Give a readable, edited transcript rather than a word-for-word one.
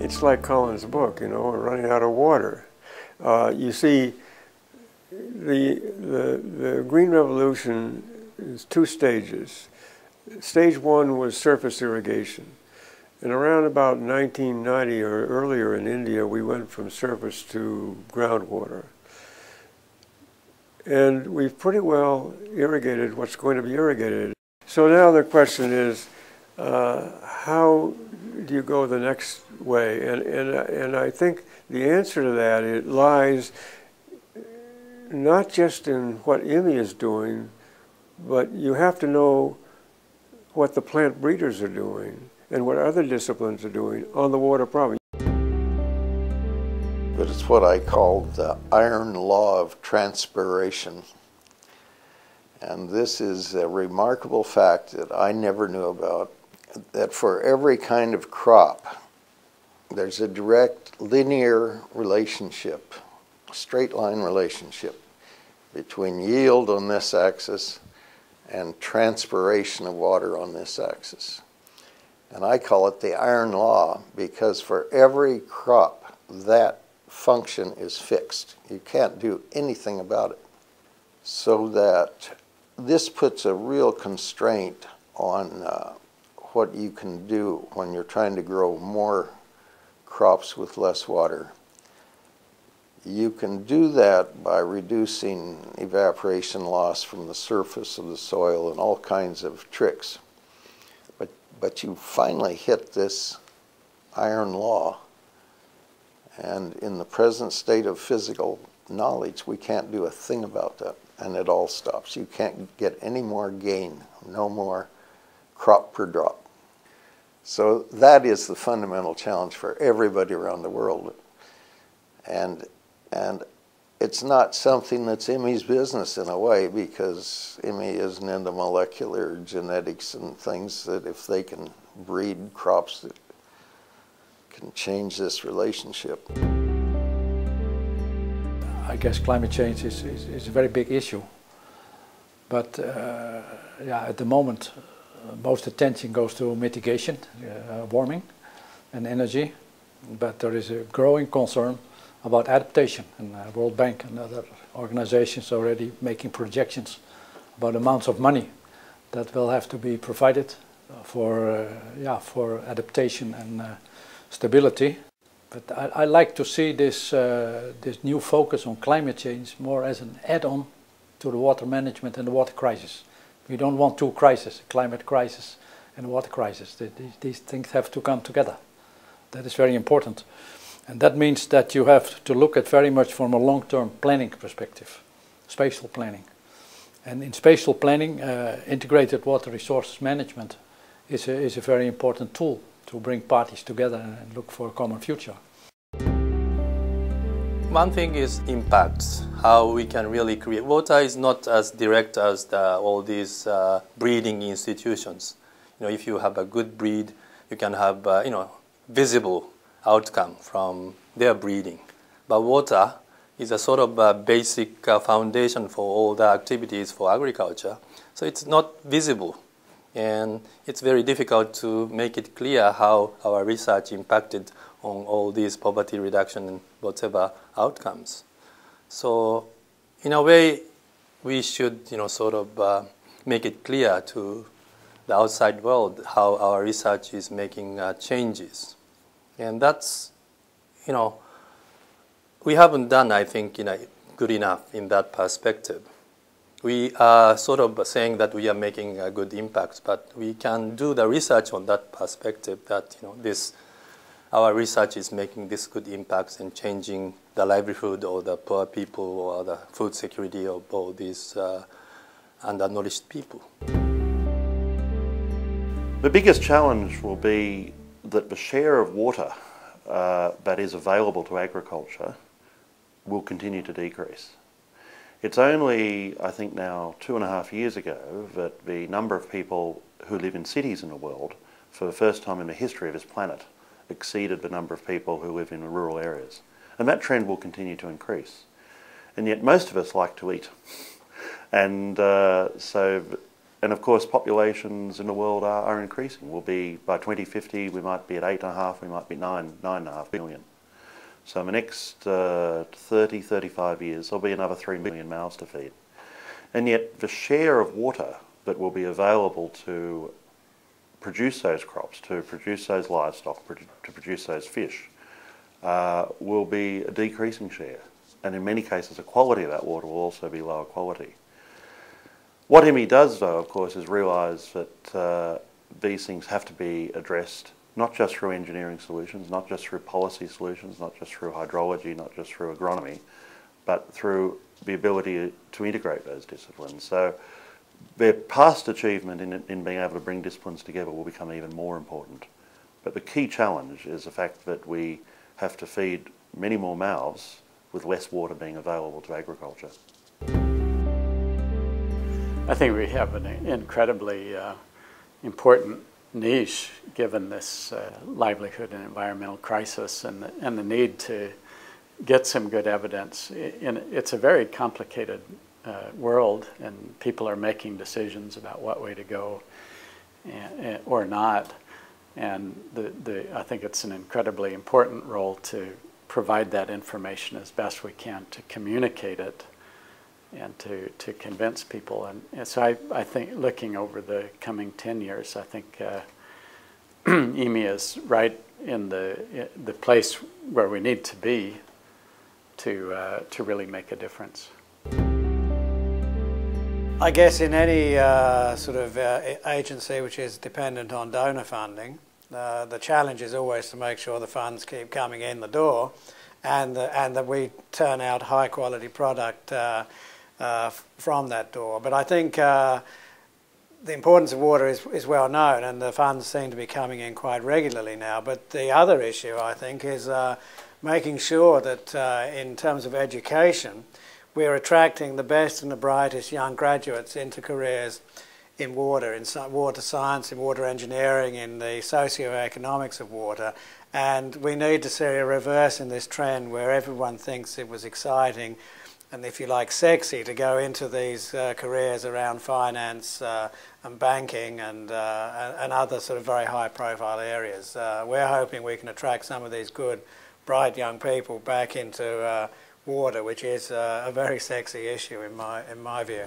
It's like Colin's book, you know, we're running out of water. You see, the Green Revolution is two stages. Stage one was surface irrigation. And around about 1990 or earlier in India, we went from surface to groundwater. And we've pretty well irrigated what's going to be irrigated. So now the question is, how do you go the next way? And I think the answer to that, it lies not just in what IWMI is doing, but you have to know what the plant breeders are doing and what other disciplines are doing on the water problem. But it's what I call the iron law of transpiration. And this is a remarkable fact that I never knew about, that for every kind of crop, there's a direct linear relationship, straight line relationship between yield on this axis and transpiration of water on this axis. And I call it the iron law because for every crop, that function is fixed. You can't do anything about it. So that this puts a real constraint on what you can do when you're trying to grow more crops with less water. You can do that by reducing evaporation loss from the surface of the soil and all kinds of tricks. But you finally hit this iron law, and in the present state of physical knowledge, we can't do a thing about that, and it all stops. You can't get any more gain, no more crop per drop. So that is the fundamental challenge for everybody around the world. And it's not something that's IWMI's business in a way, because IWMI isn't into molecular genetics and things that if they can breed crops that can change this relationship. I guess climate change is a very big issue. But yeah, at the moment, most attention goes to mitigation, warming and energy. But there is a growing concern about adaptation, and World Bank and other organizations are already making projections about amounts of money that will have to be provided for adaptation and stability. But I like to see this new focus on climate change more as an add-on to the water management and the water crisis. We don't want two crises, a climate crisis and a water crisis. These things have to come together. That is very important. And that means that you have to look at very much from a long-term planning perspective, spatial planning. And in spatial planning, integrated water resources management is a very important tool to bring parties together and look for a common future. One thing is impacts, how we can really create. Water is not as direct as all these breeding institutions. You know, if you have a good breed, you can have visible outcome from their breeding. But water is a sort of a basic foundation for all the activities for agriculture. So it's not visible. And it's very difficult to make it clear how our research impacted on all these poverty reduction and whatever outcomes. So in a way, we should sort of make it clear to the outside world how our research is making changes. And that's, we haven't done, I think, good enough in that perspective. We are sort of saying that we are making a good impact, but we can do the research on that perspective that, our research is making this good impacts and changing the livelihood of the poor people or the food security of all these undernourished people. The biggest challenge will be that the share of water that is available to agriculture will continue to decrease. It's only, I think now, 2.5 years ago that the number of people who live in cities in the world, for the first time in the history of this planet, exceeded the number of people who live in the rural areas. And that trend will continue to increase. And yet most of us like to eat. And And of course, populations in the world are increasing. We'll be, by 2050, we might be at 8.5, we might be 9.5 billion. So in the next 30, 35 years, there'll be another 3 million mouths to feed. And yet the share of water that will be available to produce those crops, to produce those livestock, to produce those fish, will be a decreasing share. And in many cases, the quality of that water will also be lower quality. What IWMI does, though, of course, is realise that these things have to be addressed not just through engineering solutions, not just through policy solutions, not just through hydrology, not just through agronomy, but through the ability to integrate those disciplines. So their past achievement in being able to bring disciplines together will become even more important. But the key challenge is the fact that we have to feed many more mouths with less water being available to agriculture. I think we have an incredibly important niche given this livelihood and environmental crisis and the need to get some good evidence. It's a very complicated world, and people are making decisions about what way to go or not. And I think it's an incredibly important role to provide that information as best we can, to communicate it and to convince people. And so I think looking over the coming 10 years, I think IWMI is right in the place where we need to be to really make a difference. I guess in any sort of agency which is dependent on donor funding, the challenge is always to make sure the funds keep coming in the door and that we turn out high quality product from that door. But I think the importance of water is well known, and the funds seem to be coming in quite regularly now. But the other issue, I think, is making sure that in terms of education, we're attracting the best and the brightest young graduates into careers in water, in water science, in water engineering, in the socio-economics of water. And we need to see a reverse in this trend where everyone thinks it was exciting and, if you like, sexy to go into these careers around finance and banking and other sort of very high-profile areas. We're hoping we can attract some of these good, bright young people back into water, which is a very sexy issue in my view.